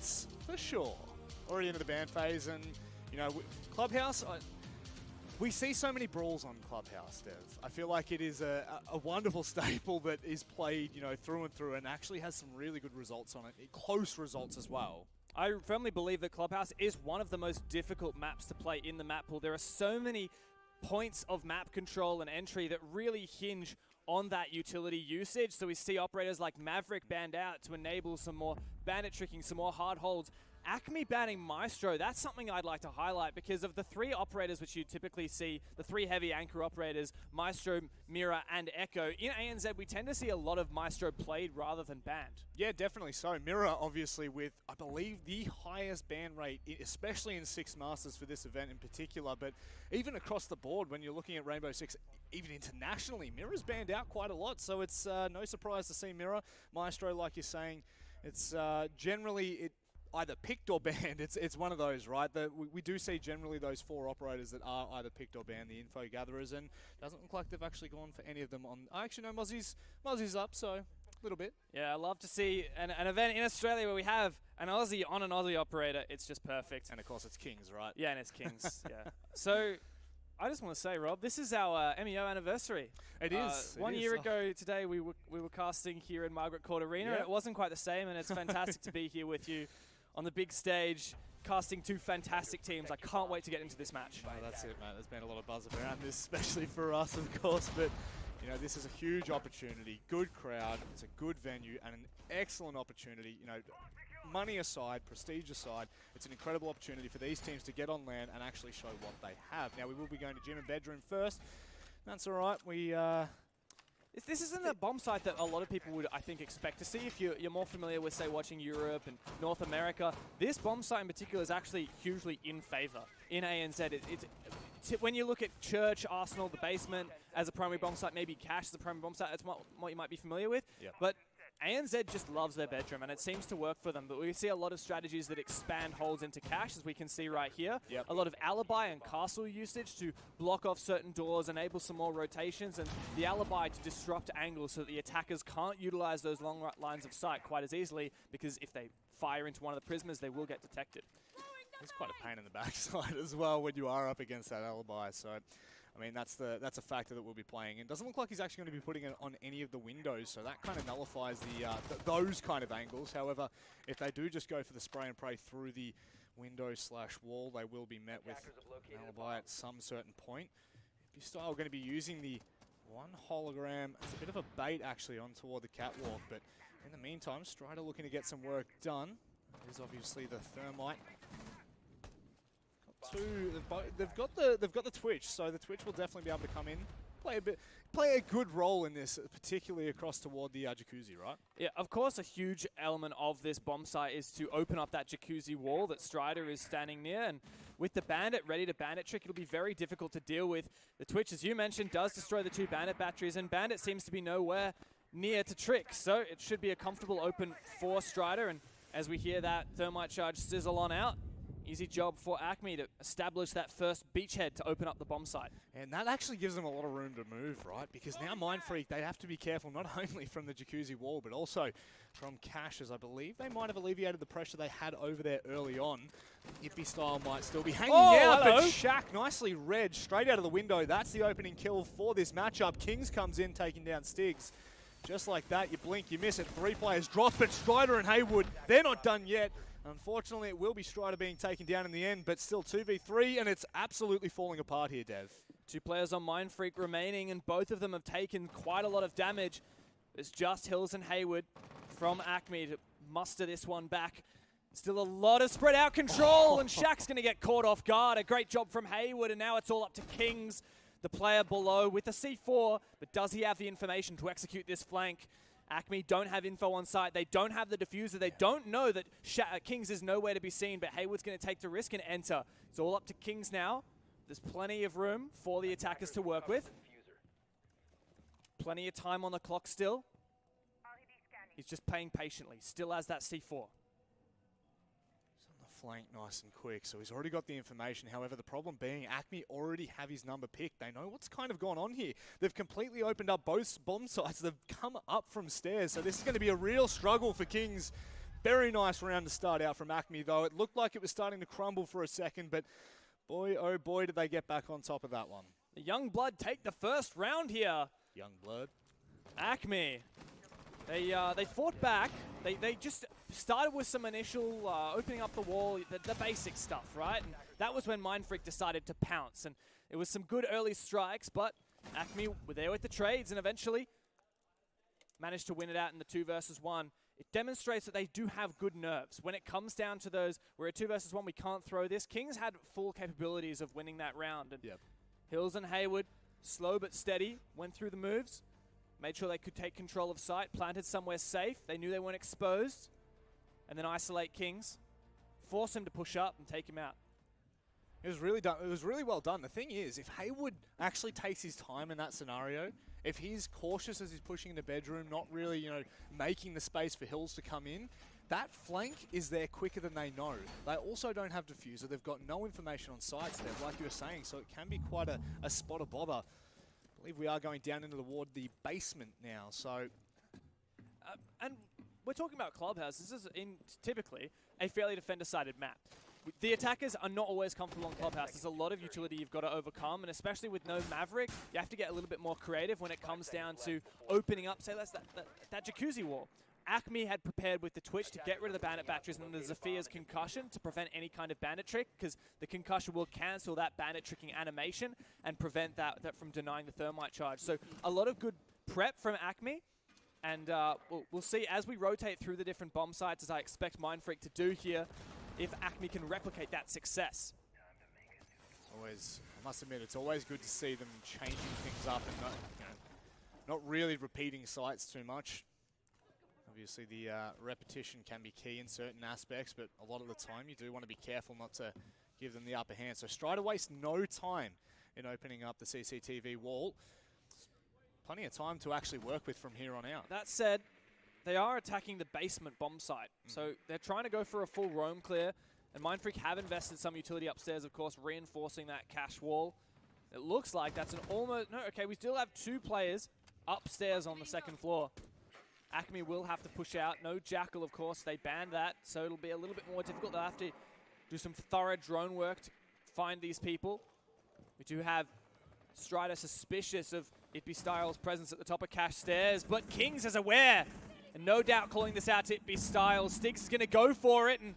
That's for sure. Already into the band phase, and you know, Clubhouse. We see so many brawls on Clubhouse, Dev. I feel like it is a wonderful staple that is played, you know, through and through, and actually has some really good results on it, close results as well. I firmly believe that Clubhouse is one of the most difficult maps to play in the map pool. There are so many points of map control and entry that really hinge on that utility usage. So we see operators like Maverick banned out to enable some more bandit tricking, some more hard holds. ACME banning Maestro, that's something I'd like to highlight because of the three operators which you typically see, the three heavy anchor operators, Maestro, Mira, and Echo. In ANZ, we tend to see a lot of Maestro played rather than banned. Yeah, definitely so. Mira, obviously, with, I believe, the highest ban rate, especially in Six Masters for this event in particular, but even across the board, when you're looking at Rainbow Six, even internationally, Mira's banned out quite a lot, so it's no surprise to see Mira. Maestro, like you're saying, it's generally either picked or banned. It's one of those, right? We do see generally those four operators that are either picked or banned, the info gatherers, and doesn't look like they've actually gone for any of them on. I actually know Mozzie's up, so a little bit. Yeah, I love to see an event in Australia where we have an Aussie on an Aussie operator. It's just perfect. And of course it's Kings, right? Yeah, and it's Kings. Yeah. So I just want to say, Rob, this is our MEO anniversary. It is. 1 year ago today, we were casting here in Margaret Court Arena. Yep. It wasn't quite the same, and it's fantastic to be here with you on the big stage, casting two fantastic teams. I can't wait to get into this match. Oh, that's it, mate. There's been a lot of buzz around this, especially for us, of course. But, you know, this is a huge opportunity. Good crowd. It's a good venue and an excellent opportunity. You know, money aside, prestige aside, it's an incredible opportunity for these teams to get on LAN and actually show what they have. Now, we will be going to gym and bedroom first. That's all right. This isn't a bomb site that a lot of people would, I think, expect to see if you're more familiar with, say, watching Europe and North America. This bomb site in particular is actually hugely in favor in ANZ. When you look at Church, Arsenal, the basement as a primary bomb site, maybe Cash as a primary bomb site, that's what you might be familiar with. Yep. But ANZ just loves their bedroom, and it seems to work for them. But we see a lot of strategies that expand holds into Cash, as we can see right here. Yep. A lot of alibi and castle usage to block off certain doors, enable some more rotations, and the alibi to disrupt angles so that the attackers can't utilize those long lines of sight quite as easily, because if they fire into one of the prisoners, they will get detected. It's quite a pain in the backside as well when you are up against that alibi. So, I mean, that's a factor that we'll be playing. And it doesn't look like he's actually going to be putting it on any of the windows, so that kind of nullifies those kind of angles. However, if they do just go for the spray and pray through the window/wall, they will be met with an alibi at some certain point. If you're still going to be using the one hologram as a bit of a bait actually on toward the catwalk, but in the meantime, Strider looking to get some work done. There's obviously the thermite. They've got the Twitch, so the Twitch will definitely be able to come in, play a good role in this, particularly across toward the jacuzzi, right? Yeah, of course, a huge element of this bomb site is to open up that jacuzzi wall that Strider is standing near, and with the bandit ready to bandit trick, it'll be very difficult to deal with. The Twitch, as you mentioned, does destroy the two bandit batteries, and bandit seems to be nowhere near to trick, so it should be a comfortable open for Strider, and as we hear that thermite charge sizzle on out, easy job for ACME to establish that first beachhead to open up the bomb site. And that actually gives them a lot of room to move, right? Because now Mindfreak, they have to be careful not only from the jacuzzi wall, but also from Cash, as I believe they might have alleviated the pressure they had over there early on. Yippee style might still be hanging out, hello. But Shaq nicely read straight out of the window. That's the opening kill for this matchup. Kings comes in, taking down Stigs. Just like that, you blink, you miss it. 3 players drop it. Strider and Haywood, they're not done yet. Unfortunately, it will be Strider being taken down in the end, but still 2v3, and it's absolutely falling apart here, Dev. 2 players on Mindfreak remaining, and both of them have taken quite a lot of damage. It's just Hills and Haywood from ACME to muster this one back. Still a lot of spread out control, and Shaq's going to get caught off guard. A great job from Haywood, and now it's all up to Kings, the player below with the C4, but does he have the information to execute this flank? ACME don't have info on site. They don't have the diffuser. They don't know that Kings is nowhere to be seen, but Haywood's going to take the risk and enter. It's all up to Kings now. There's plenty of room for the attackers to work with. Plenty of time on the clock still. He's just playing patiently. Still has that C4. Flank nice and quick, so he's already got the information. However, the problem being ACME already have his number picked. They know what's kind of gone on here. They've completely opened up both bomb sites. They've come up from stairs, so this is going to be a real struggle for Kings. Very nice round to start out from ACME, though. It looked like it was starting to crumble for a second, but boy, oh boy, did they get back on top of that one. The Young Blood take the first round here. Young Blood. ACME. They fought back. They just started with some initial opening up the wall, the basic stuff, right? And that was when Mindfreak decided to pounce. And it was some good early strikes, but ACME were there with the trades and eventually managed to win it out in the 2 versus 1. It demonstrates that they do have good nerves. When it comes down to those, we're at 2 versus 1, we can't throw this. Kings had full capabilities of winning that round. And Hills and Hayward, slow but steady, went through the moves. Made sure they could take control of site, planted somewhere safe. They knew they weren't exposed. And then isolate Kings. Force him to push up and take him out. It was really done. It was really well done. The thing is, if Hayward actually takes his time in that scenario, if he's cautious as he's pushing in the bedroom, not really, you know, making the space for Hills to come in, that flank is there quicker than they know. They also don't have diffuser. They've got no information on sites there, like you were saying, so it can be quite a spot of bother. I believe we are going down into the basement now, so... and we're talking about Clubhouse. This is typically a fairly defender-sided map. The attackers are not always comfortable on Clubhouse. There's a lot of utility you've got to overcome, and especially with no Maverick, you have to get a little bit more creative when it comes down to opening up, say, that jacuzzi wall. ACME had prepared with the Twitch to get rid of the bandit batteries and the Zephyr's concussion to prevent any kind of bandit trick, because the concussion will cancel that bandit tricking animation and prevent that from denying the thermite charge. So a lot of good prep from ACME, and we'll see as we rotate through the different bomb sites, as I expect Mindfreak to do here, if ACME can replicate that success. Always, I must admit, it's always good to see them changing things up and not really repeating sites too much. Obviously, the repetition can be key in certain aspects, but a lot of the time you do want to be careful not to give them the upper hand. So Strider wastes no time in opening up the CCTV wall. Plenty of time to actually work with from here on out. That said, they are attacking the basement bomb site. So they're trying to go for a full roam clear, and Mindfreak have invested some utility upstairs, of course, reinforcing that cache wall. It looks like that's an almost... No, okay, we still have 2 players upstairs on the 2nd floor. ACME will have to push out. No Jackal, of course. They banned that, so it'll be a little bit more difficult. They'll have to do some thorough drone work to find these people. We do have Strider suspicious of Itby Styles' presence at the top of cache stairs, but Kings is aware, and no doubt calling this out to Itby Styles. Stiggs is going to go for it, and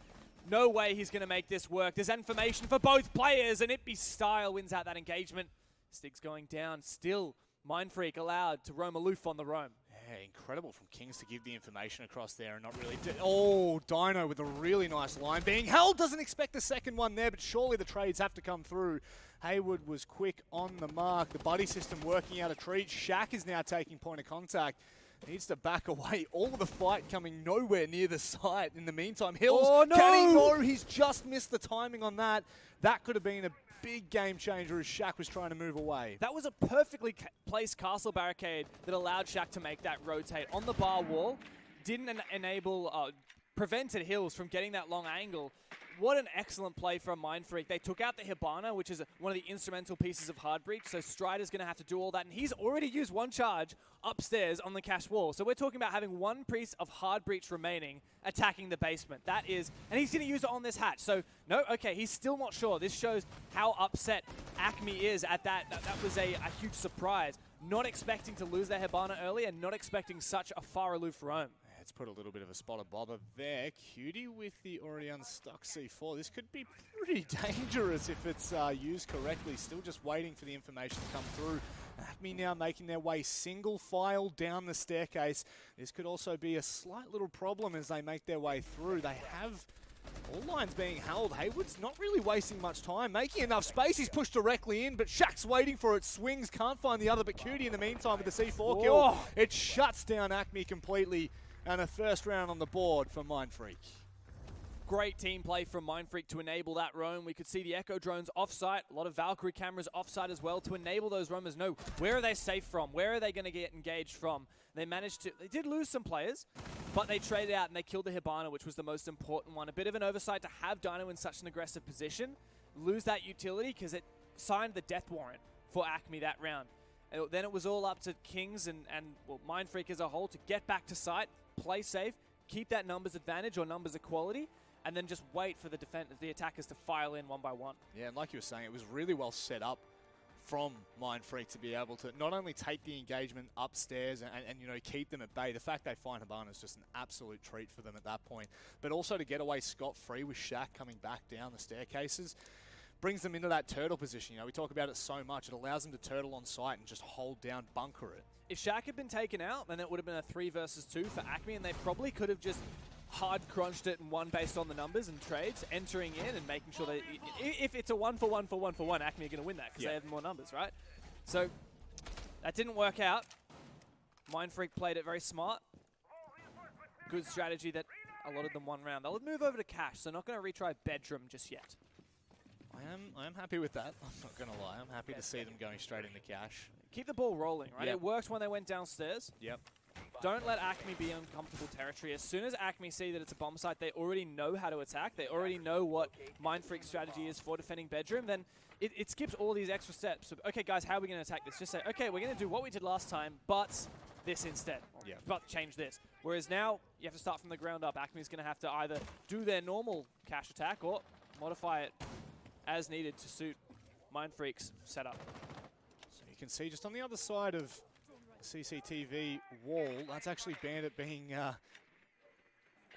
no way he's going to make this work. There's information for both players, and Itby Style wins out that engagement. Stiggs going down. Still, Mindfreak allowed to roam aloof on the roam. Yeah, incredible from Kings to give the information across there and not really... Oh, Dino with a really nice line being held. Doesn't expect the second one there, but surely the trades have to come through. Hayward was quick on the mark. The buddy system working out a treat. Shaq is now taking point of contact. Needs to back away. All of the fight coming nowhere near the site. In the meantime, Hills, oh, no! Can he go? He's just missed the timing on that. That could have been a big game changer as Shaq was trying to move away. That was a perfectly placed castle barricade that allowed Shaq to make that rotate on the bar wall. Didn't prevented Hills from getting that long angle. What an excellent play from Mindfreak. They took out the Hibana, which is one of the instrumental pieces of Hard Breach, so Strider's going to have to do all that, and he's already used 1 charge upstairs on the cache wall. So we're talking about having 1 piece of Hard Breach remaining, attacking the basement. That is, and he's going to use it on this hatch. So, no, okay, he's still not sure. This shows how upset ACME is at that. That was a huge surprise. Not expecting to lose their Hibana early and not expecting such a far aloof roam. It's put a little bit of a spot of bother there. Cutie with the already unstuck C4. This could be pretty dangerous if it's used correctly. Still just waiting for the information to come through. ACME now making their way single file down the staircase. This could also be a slight little problem as they make their way through. They have all lines being held. Hayward's not really wasting much time, making enough space. He's pushed directly in, but Shaq's waiting for it. Swings, can't find the other, but Cutie in the meantime with the C4 kill. It shuts down ACME completely. And a first round on the board for Mindfreak. Great team play from Mindfreak to enable that roam. We could see the Echo drones offsite, a lot of Valkyrie cameras offsite as well to enable those roamers know where are they safe from, where are they going to get engaged from. They managed to, they did lose some players, but they traded out and they killed the Hibana, which was the most important one. A bit of an oversight to have Dino in such an aggressive position, lose that utility because it signed the death warrant for ACME that round. Then it was all up to Kings and well, Mindfreak as a whole to get back to site, play safe, keep that numbers advantage or numbers equality, and then just wait for the attackers to file in one by one. Yeah, and like you were saying, it was really well set up from Mindfreak to be able to not only take the engagement upstairs and you know, keep them at bay. The fact they find Habana is just an absolute treat for them at that point. But also to get away scot-free with Shaq coming back down the staircases brings them into that turtle position. You know, we talk about it so much. It allows them to turtle on site and just hold down, bunker it. If Shaq had been taken out, then it would have been a 3 versus 2 for ACME, and they probably could have just hard crunched it and won based on the numbers and trades, entering in and making sure that if it's a 1 for 1 for 1 for 1, ACME are going to win that because they have more numbers, right? So that didn't work out. Mindfreak played it very smart. Good strategy that allotted them 1 round. They'll move over to Cash, so not going to retry Bedroom just yet. I am happy with that. I'm not going to lie. I'm happy to see them going straight into Cash. Keep the ball rolling, right? Yep. It worked when they went downstairs. Yep. Don't let ACME be in uncomfortable territory. As soon as ACME see that it's a bomb site, they already know how to attack. They already know what Mindfreak's strategy is for defending Bedroom. Then it skips all these extra steps. So, okay, guys, how are we going to attack this? Just say, okay, we're going to do what we did last time, but this instead. Yeah. But change this. Whereas now, you have to start from the ground up. ACME's going to have to either do their normal Cash attack or modify it as needed to suit Mindfreak's setup. So you can see just on the other side of CCTV wall, that's actually Bandit being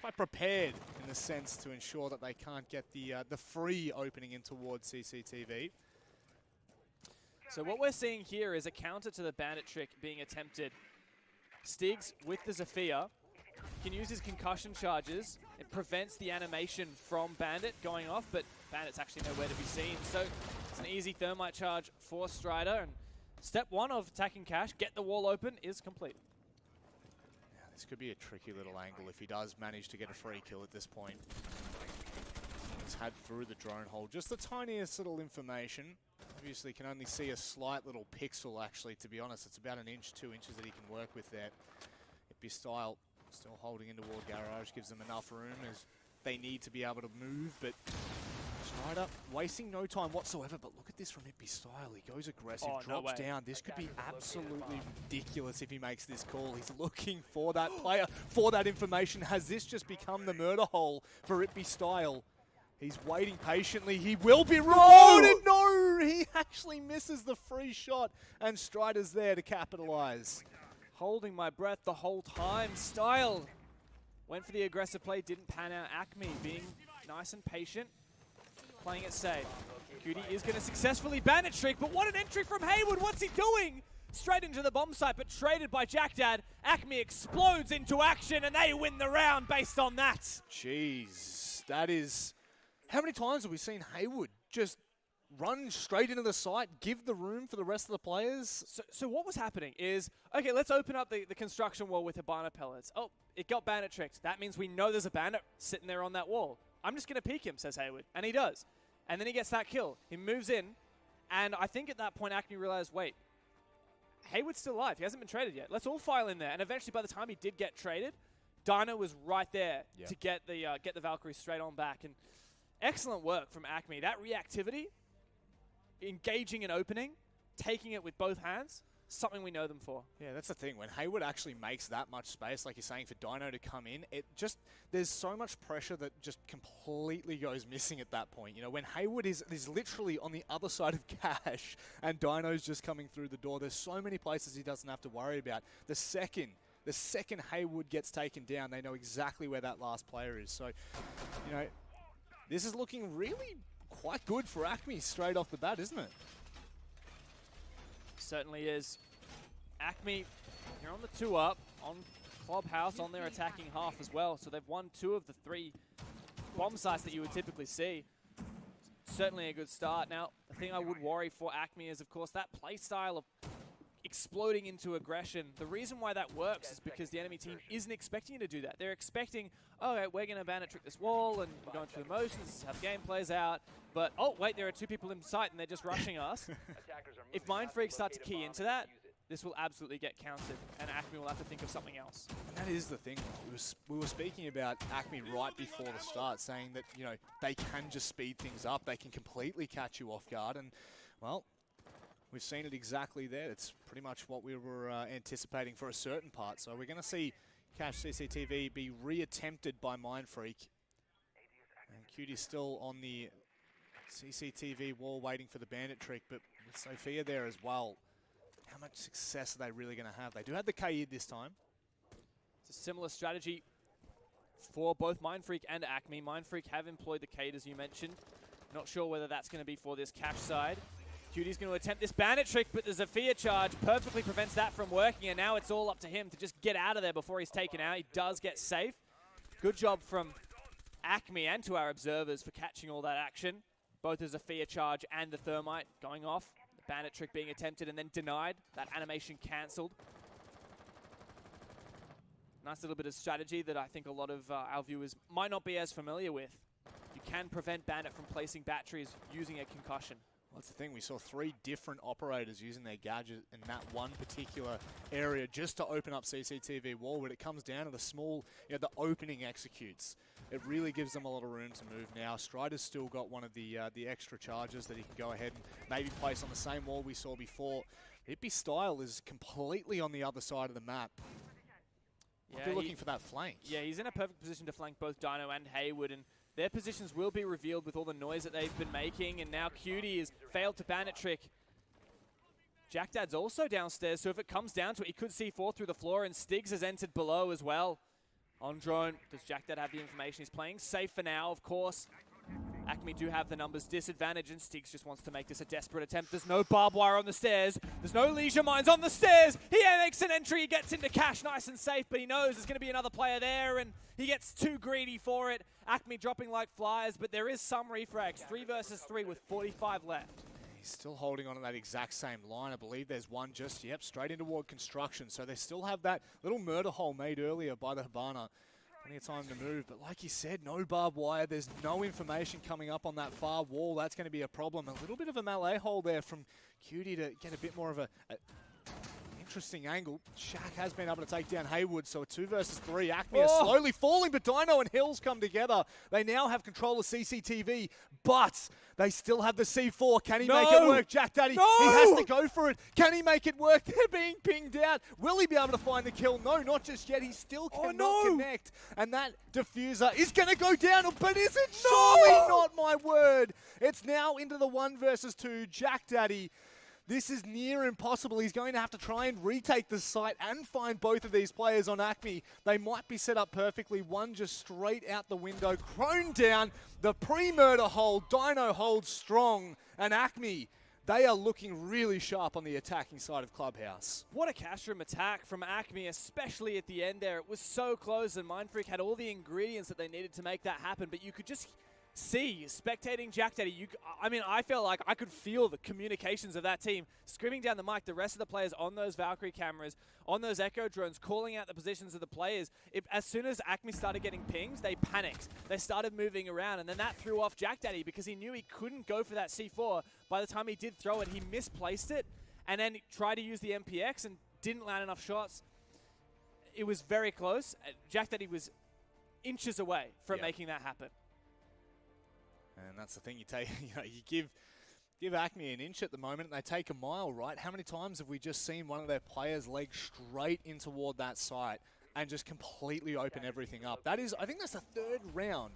quite prepared in the sense to ensure that they can't get the free opening in towards CCTV. So what we're seeing here is a counter to the Bandit trick being attempted. Stiggs with the Zephyr can use his concussion charges. It prevents the animation from Bandit going off, but Bandit's actually nowhere to be seen. So it's an easy thermite charge for Strider. And step 1 of attacking Cash, get the wall open, is complete. Yeah, this could be a tricky little angle if he does manage to get a free kill at this point. He's had through the drone hole just the tiniest little information. Obviously can only see a slight little pixel actually, to be honest. It's about 1 inch, 2 inches that he can work with there. It'd Style still holding into Ward Garage, gives them enough room as they need to be able to move, but Strider wasting no time whatsoever. But look at this from Itby Style. He goes aggressive, drops down. This could be absolutely ridiculous if he makes this call. He's looking for that player, for that information. Has this just become the murder hole for Itby Style? He's waiting patiently. He will be rewarded. No, he actually misses the free shot, and Strider's there to capitalize. Holding my breath the whole time. Style went for the aggressive play, didn't pan out. ACME being nice and patient, playing it safe. Cutie is going to successfully Bandit trick, but what an entry from Haywood. What's he doing? Straight into the bomb site, but traded by Jack Dad. ACME explodes into action, and they win the round based on that. Jeez, that is... How many times have we seen Haywood just run straight into the site, give the room for the rest of the players? So what was happening is, okay, let's open up the construction wall with Habana pellets. Oh, it got Bandit tricked. That means we know there's a Bandit sitting there on that wall. I'm just going to peek him, says Haywood. And he does. And then he gets that kill. He moves in. And I think at that point, ACME realized, wait, Haywood's still alive. He hasn't been traded yet. Let's all file in there. And eventually, by the time he did get traded, Dino was right there to get the Valkyrie straight on back. And excellent work from ACME. That reactivity, engaging an opening, taking it with both hands, something we know them for. Yeah, that's the thing. When Haywood actually makes that much space, like you're saying, for Dino to come in, it just, there's so much pressure that just completely goes missing at that point. You know, when Haywood is literally on the other side of Cash and Dino's just coming through the door, there's so many places he doesn't have to worry about. The second Haywood gets taken down, they know exactly where that last player is. So, you know, this is looking really quite good for ACME straight off the bat, isn't it? Certainly is. ACME, they're on the 2-up, on Clubhouse, on their attacking half as well. So they've won 2 of the 3 bomb sites that you would typically see. Certainly a good start. Now, the thing I would worry for ACME is, of course, that play style of exploding into aggression. The reason why that works is because the enemy team isn't expecting you to do that. They're expecting, okay, we're going to Bandit trick this wall and we're going through the motions, this is how the game plays out. But, oh, wait, there are 2 people in sight and they're just rushing us. If Mindfreak start to key into that, this will absolutely get counted and ACME will have to think of something else. And that is the thing. We were speaking about ACME right before the start, saying that, you know, they can just speed things up. They can completely catch you off guard. And, well, we've seen it exactly there. It's pretty much what we were anticipating for a certain part. So we're going to see, cache CCTV be re-attempted by Mindfreak. And Cutie's still on the CCTV wall waiting for the bandit trick, but with Sophia there as well, how much success are they really going to have? They do have the Kaid this time. It's a similar strategy for both Mindfreak and ACME. Mindfreak have employed the Kaid, as you mentioned. Not sure whether that's going to be for this cache side. Cutie's going to attempt this bandit trick, but the Zofia charge perfectly prevents that from working, and now it's all up to him to just get out of there before he's taken out. He does get safe. Good job from ACME and to our observers for catching all that action. Both the Zofia charge and the thermite going off. The bandit trick being attempted and then denied. That animation cancelled. Nice little bit of strategy that I think a lot of our viewers might not be as familiar with. You can prevent bandit from placing batteries using a concussion. Well, that's the thing. We saw 3 different operators using their gadget in that one particular area just to open up CCTV wall. When it comes down to the small, the opening executes. It really gives them a lot of room to move now. Strider's still got one of the extra charges that he can go ahead and maybe place on the same wall we saw before. Hippie Style is completely on the other side of the map. Yeah, You're looking for that flank. Yeah, he's in a perfect position to flank both Dino and Hayward, and their positions will be revealed with all the noise that they've been making, and now Cutie has failed to bandit trick. Jack Dad's also downstairs, so if it comes down to it, he could see 4 through the floor, and Stiggs has entered below as well. On drone, does Jack Dad have the information? He's playing safe for now, of course. ACME do have the numbers disadvantage, and Stiggs just wants to make this a desperate attempt. There's no barbed wire on the stairs. There's no leisure mines on the stairs. He makes an entry. He gets into cache nice and safe, but he knows there's going to be another player there, and he gets too greedy for it. ACME dropping like flies, but there is some refrags. 3 versus 3 with 45 left. He's still holding on to that exact same line. I believe there's one just, straight into toward construction. So they still have that little murder hole made earlier by the Habana. Plenty of time to move, but like you said, no barbed wire. There's no information coming up on that far wall. That's going to be a problem. A little bit of a melee hole there from Cutie to get a bit more of a interesting angle. Shaq has been able to take down Hayward, so a 2 versus 3. ACME are slowly falling, but Dino and Hills come together. They now have control of CCTV, but they still have the C4. Can he make it work? Jack Daddy, he has to go for it. Can he make it work? They're being pinged out. Will he be able to find the kill? No, not just yet. He still cannot connect. And that diffuser is going to go down, but is it? Surely not, my word. It's now into the 1 versus 2. Jack Daddy. This is near impossible. He's going to have to try and retake the site and find both of these players on ACME. They might be set up perfectly. One just straight out the window. Crone down. The pre-murder hold. Dino holds strong. And ACME, they are looking really sharp on the attacking side of Clubhouse. What a cash room attack from ACME, especially at the end there. It was so close, and Mindfreak had all the ingredients that they needed to make that happen, but you could just see, spectating Jack Daddy, I felt like I could feel the communications of that team screaming down the mic, the rest of the players on those Valkyrie cameras, on those Echo drones, calling out the positions of the players. As soon as ACME started getting pinged, they panicked. They started moving around, and then that threw off Jack Daddy because he knew he couldn't go for that C4. By the time he did throw it, he misplaced it, and then he tried to use the MPX and didn't land enough shots. It was very close. Jack Daddy was inches away from making that happen. And that's the thing, you give ACME an inch at the moment and they take a mile, right? How many times have we just seen one of their players leg straight in toward that site and just completely open everything up? I think that's the 3rd round.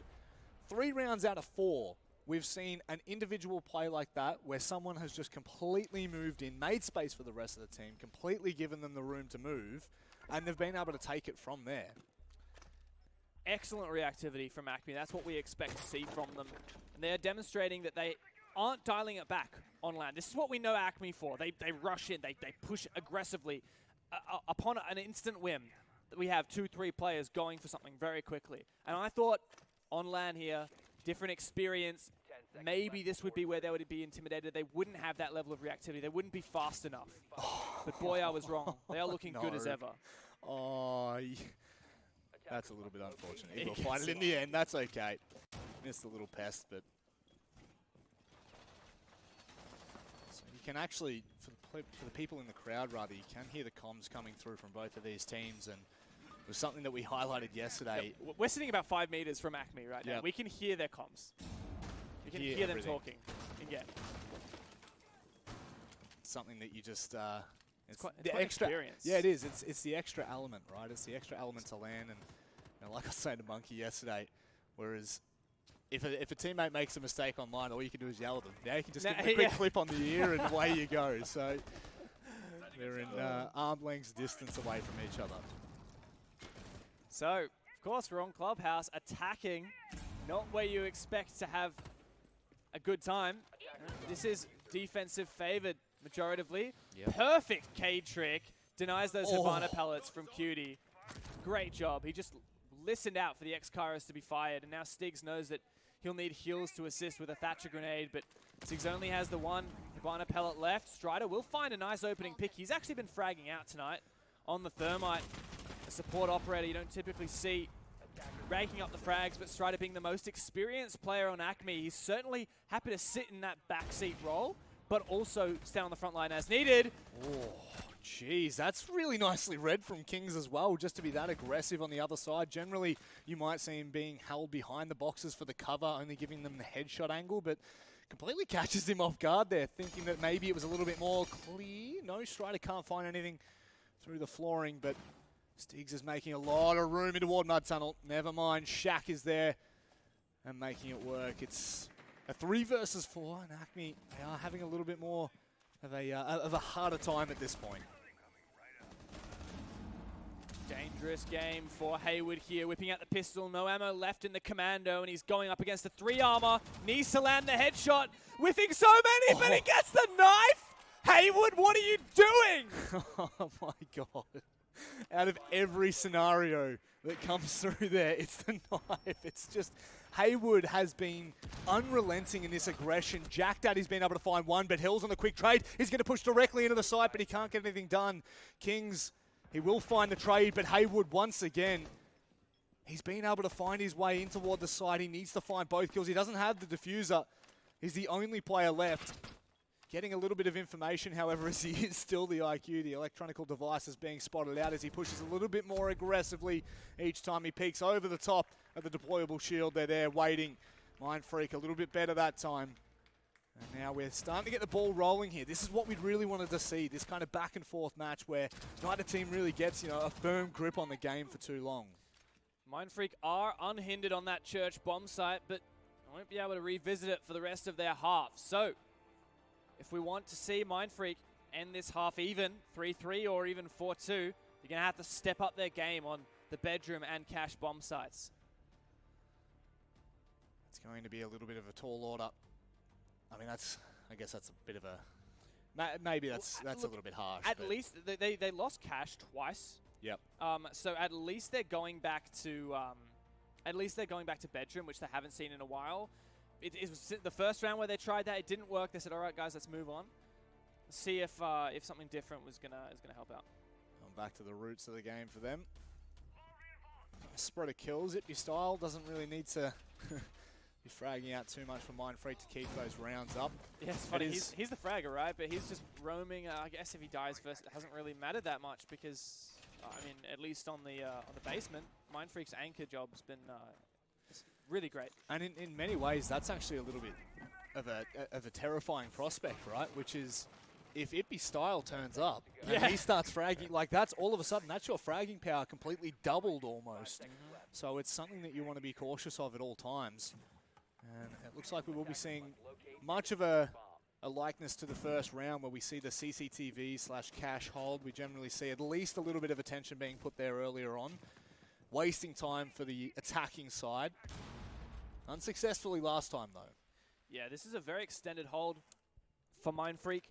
3 rounds out of 4, we've seen an individual play like that where someone has just completely moved in, made space for the rest of the team, completely given them the room to move, and they've been able to take it from there. Excellent reactivity from ACME. That's what we expect to see from them. And they're demonstrating that they aren't dialing it back on land. This is what we know ACME for. They rush in. They push aggressively. Upon an instant whim, we have 2-3 players going for something very quickly. And I thought on land here, different experience, maybe this would be where they would be intimidated. They wouldn't have that level of reactivity. They wouldn't be fast enough. But boy, I was wrong. They are looking good as ever. That's a little bit unfortunate. He will find it in the end. That's okay. Missed a little pest, but so you can actually, for the people in the crowd, rather, you can hear the comms coming through from both of these teams, and it was something that we highlighted yesterday. Yep. We're sitting about 5 meters from ACME right now. We can hear their comms. We can hear them talking. Yeah. Something that you just It's quite the extra experience. Yeah, it is. It's the extra element, right? It's the extra element to land. And you know, like I was saying to Monkey yesterday, whereas if a teammate makes a mistake online, all you can do is yell at them. Now you can just give them a quick clip on the ear and away you go. So they're in arm lengths distance away from each other. So, of course, we're on Clubhouse attacking, not where you expect to have a good time. This is defensive favored majoritively. Yep. Perfect K-trick. Denies those Habana pellets from Cutie. Great job. He just listened out for the X-Kairos to be fired, and now Stiggs knows that he'll need heals to assist with a Thatcher grenade, but Stiggs only has the one Habana pellet left. Strider will find a nice opening pick. He's actually been fragging out tonight on the Thermite. A support operator you don't typically see raking up the frags, but Strider being the most experienced player on ACME, he's certainly happy to sit in that backseat role, but also stand on the front line as needed. Oh, jeez, that's really nicely read from Kings as well, just to be that aggressive on the other side. Generally, you might see him being held behind the boxes for the cover, only giving them the headshot angle, but completely catches him off guard there, thinking that maybe it was a little bit more clear. No, Strider can't find anything through the flooring, but Stiggs is making a lot of room into Ward Mud Tunnel. Never mind, Shaq is there and making it work. It's a 3 versus 4, and ACME, they are having a little bit more of a harder time at this point. Dangerous game for Hayward here, whipping out the pistol. No ammo left in the Commando, and he's going up against the 3 armor. Needs to land the headshot, whiffing so many, but he gets the knife! Hayward, what are you doing? Oh my God. Out of every scenario that comes through there, it's the knife. It's just, Hayward has been unrelenting in this aggression. Jack Daddy's been able to find one, but Hills on the quick trade. He's going to push directly into the site, but he can't get anything done. Kings, he will find the trade, but Hayward once again, he's been able to find his way in toward the side. He needs to find both kills. He doesn't have the diffuser. He's the only player left. Getting a little bit of information, however, as he is still the IQ. The electronical device is being spotted out as he pushes a little bit more aggressively each time he peeks over the top of the deployable shield. They're there waiting. Mindfreak a little bit better that time. And now we're starting to get the ball rolling here. This is what we really wanted to see, this kind of back and forth match where neither team really gets, a firm grip on the game for too long. Mindfreak are unhindered on that church bomb site, but won't be able to revisit it for the rest of their half. So, if we want to see Mindfreak end this half even, 3-3 or even 4-2, you're going to have to step up their game on the bedroom and cache bomb sites. It's going to be a little bit of a tall order. I mean, I guess that's a bit of a, maybe that's a little bit harsh. At least they lost cache twice. Yep. So at least they're going back to bedroom, which they haven't seen in a while. It was the first round where they tried that. It didn't work. They said, "All right, guys, let's move on. See if something different is gonna help out." Going back to the roots of the game for them. Spread of kills, Ippy style doesn't really need to be fragging out too much for Mindfreak to keep those rounds up. Yeah, it's funny. He's the fragger, right? But he's just roaming. I guess if he dies first, it hasn't really mattered that much because, I mean, at least on the basement, Mindfreak's anchor job's been really great. And in many ways, that's actually a little bit of a terrifying prospect, right? Which is, if Ippy style turns up and he starts fragging, like that's all of a sudden, that's your fragging power completely doubled almost. So it's something that you want to be cautious of at all times. And it looks like we will be seeing much of a likeness to the first round where we see the CCTV/cache hold. We generally see at least a little bit of attention being put there earlier on. Wasting time for the attacking side. Unsuccessfully last time, though. Yeah, this is a very extended hold for Mindfreak.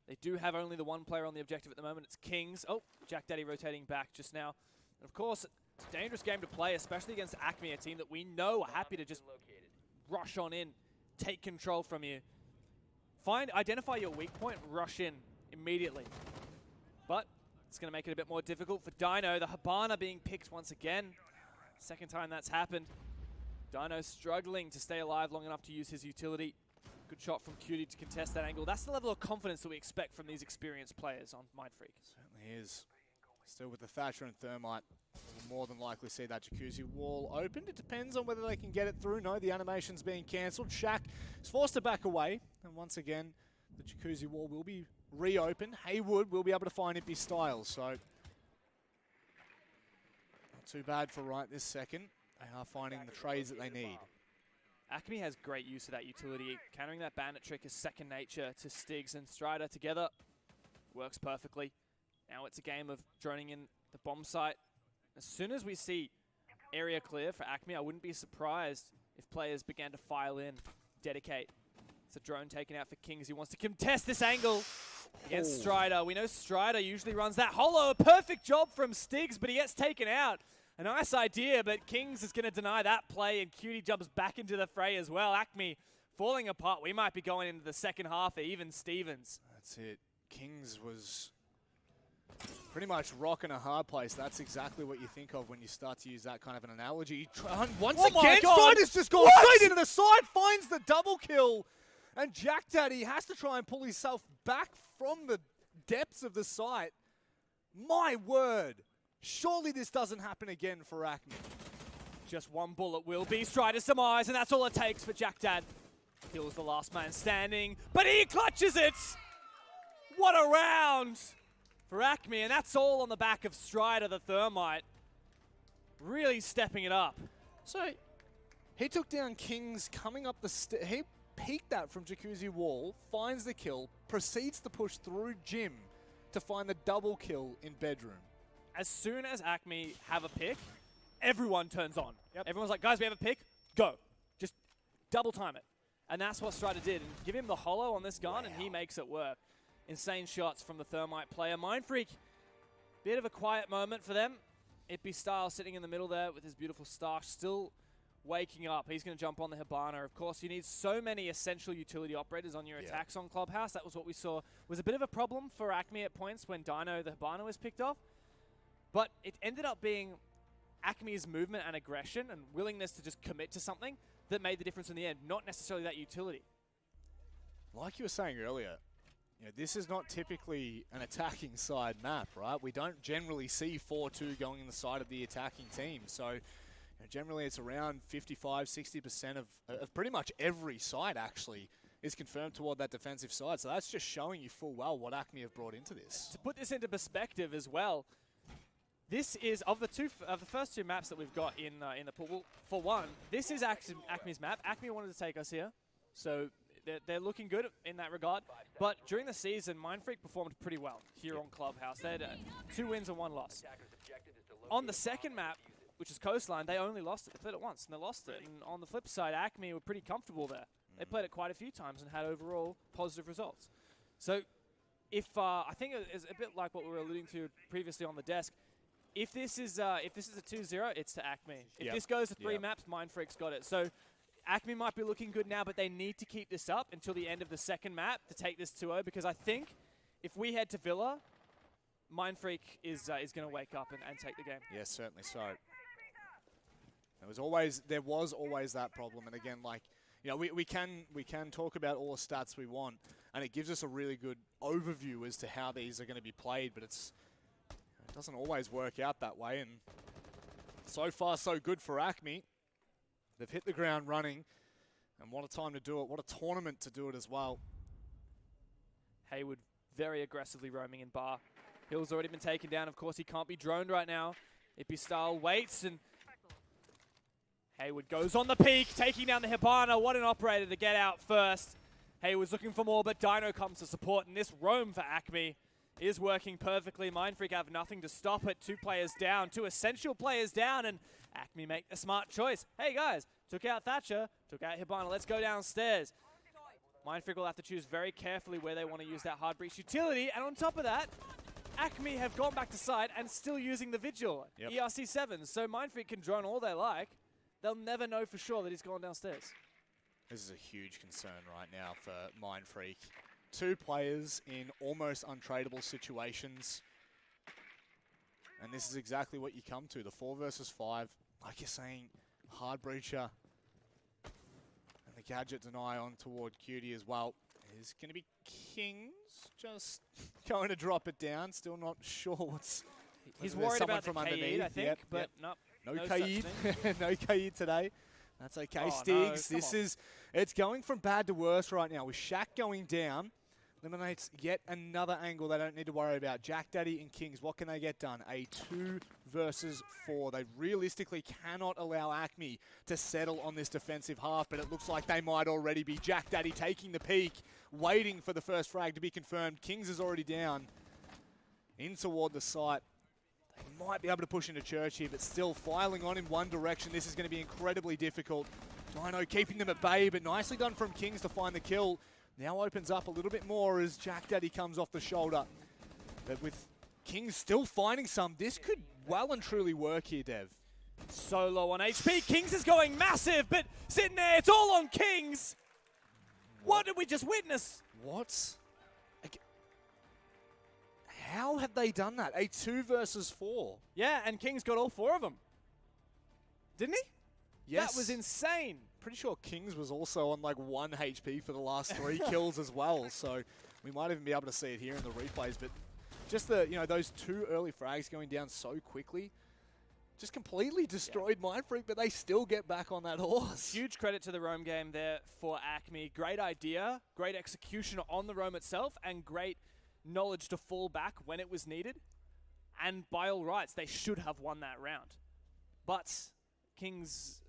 They do have only the one player on the objective at the moment. It's Kings. Oh, Jack Daddy rotating back just now. And of course, it's a dangerous game to play, especially against ACME, a team that we know are happy to just rush on in, take control from you. Identify your weak point, rush in immediately. But it's going to make it a bit more difficult for Dino. The Habana being picked once again. Second time that's happened. Dino struggling to stay alive long enough to use his utility. Good shot from Cutie to contest that angle. That's the level of confidence that we expect from these experienced players on Mindfreak. Certainly is. Still with the Thatcher and Thermite, we'll more than likely see that jacuzzi wall opened. It depends on whether they can get it through. No, the animation's being cancelled. Shaq is forced to back away. And once again, the jacuzzi wall will be reopen, Haywood will be able to find Ippy Styles. So, not too bad for right this second. They are finding the trades that they need. ACME has great use of that utility. Countering that bandit trick is second nature to Stigs and Strider together. Works perfectly. Now it's a game of droning in the bomb site. As soon as we see area clear for ACME, I wouldn't be surprised if players began to file in, dedicate. It's a drone taken out for Kings. He wants to contest this angle against Strider. We know Strider usually runs that hollow. A perfect job from Stigs, but he gets taken out. A nice idea, but Kings is going to deny that play, and Cutie jumps back into the fray as well. ACME falling apart. We might be going into the second half of even Stevens. That's it. Kings was pretty much rocking a hard place. That's exactly what you think of when you start to use that kind of an analogy. Once again, Strider's just gone straight into the side, finds the double kill, and Jack Daddy has to try and pull himself back from the depths of the site. My word. Surely this doesn't happen again for ACME. Just one bullet will be Strider's demise, and that's all it takes for Jack Dad. Kills the last man standing, but he clutches it! What a round for ACME, and that's all on the back of Strider, the Thermite. Really stepping it up. So, he took down Kings coming up the he peeked that from Jacuzzi Wall, finds the kill, proceeds to push through Gym to find the double kill in Bedroom. As soon as ACME have a pick, everyone turns on. Yep. Everyone's like, guys, we have a pick, go. Just double time it. And that's what Strider did. And give him the hollow on this gun, and he makes it work. Insane shots from the Thermite player. Mindfreak, bit of a quiet moment for them. Ippy Style sitting in the middle there with his beautiful Starch, still waking up. He's going to jump on the Hibana. Of course, you need so many essential utility operators on your attacks on Clubhouse. That was what we saw. Was a bit of a problem for ACME at points when Dino, the Hibana, was picked off. But it ended up being ACME's movement and aggression and willingness to just commit to something that made the difference in the end, not necessarily that utility. Like you were saying earlier, this is not typically an attacking side map, right? We don't generally see 4-2 going in the side of the attacking team. So generally it's around 55-60% of pretty much every side actually is confirmed toward that defensive side. So that's just showing you full well what ACME have brought into this. To put this into perspective as well, this is, of the first two maps that we've got in the pool, well, for one, this is ACME's map. ACME wanted to take us here, so they're looking good in that regard. But during the season, Mindfreak performed pretty well here on Clubhouse. They had 2 wins and 1 loss. On the second map, which is Coastline, they only lost it. They played it once, and they lost it. And on the flip side, ACME were pretty comfortable there. They played it quite a few times and had overall positive results. So if I think it's a bit like what we were alluding to previously on the desk, if this is a 2-0, it's to ACME. If this goes to 3 maps, Mindfreak's got it. So ACME might be looking good now, but they need to keep this up until the end of the second map to take this 2-0, because I think if we head to Villa, Mindfreak is going to wake up and take the game. Yes, certainly so. There was always that problem, and again, like we can talk about all the stats we want, and it gives us a really good overview as to how these are going to be played, but it doesn't always work out that way, and so far so good for ACME. They've hit the ground running, and what a time to do it. What a tournament to do it as well. Haywood very aggressively roaming in bar. Hill's already been taken down. Of course, he can't be droned right now. Ippy Style waits, and Haywood goes on the peak, taking down the Hibana. What an operator to get out first. Haywood's looking for more, but Dino comes to support, and this roam for ACME is working perfectly. Mindfreak have nothing to stop it. 2 players down, 2 essential players down, and ACME make the smart choice. Hey guys, took out Thatcher, took out Hibana, let's go downstairs. Mindfreak will have to choose very carefully where they want to use that hard breach utility, and on top of that, ACME have gone back to side and still using the Vigil, ERC7, so Mindfreak can drone all they like. They'll never know for sure that he's gone downstairs. This is a huge concern right now for Mindfreak. 2 players in almost untradeable situations. And this is exactly what you come to. The 4 versus 5. Like you're saying, hard breacher. And the gadget deny on toward Cutie as well. Is going to be Kings. Just going to drop it down. Still not sure what's... He's worried about the Kaid, I think, but nope. No Kaid. No Kaid today. That's okay, Stigs. No, it's going from bad to worse right now. With Shaq going down, eliminates yet another angle they don't need to worry about. Jack Daddy and Kings, what can they get done? A 2 versus 4. They realistically cannot allow ACME to settle on this defensive half, but it looks like they might already be. Jack Daddy taking the peak, waiting for the first frag to be confirmed. Kings is already down in toward the site. They might be able to push into church here, but still filing on in one direction. This is going to be incredibly difficult. Dino keeping them at bay, but nicely done from Kings to find the kill. Now opens up a little bit more as Jack Daddy comes off the shoulder. But with Kings still finding some, this could well and truly work here, Dev. So low on HP. Kings is going massive, but sitting there, it's all on Kings. What did we just witness? What? How have they done that? A 2 versus 4. Yeah, and Kings got all 4 of them. Didn't he? Yes. That was insane. Pretty sure Kings was also on like 1 HP for the last 3 kills as well, so we might even be able to see it here in the replays. But just the, those 2 early frags going down so quickly, just completely destroyed Mindfreak, but they still get back on that horse. Huge credit to the roam game there for ACME. Great idea, great execution on the roam itself, and great knowledge to fall back when it was needed. And by all rights, they should have won that round. But Kings,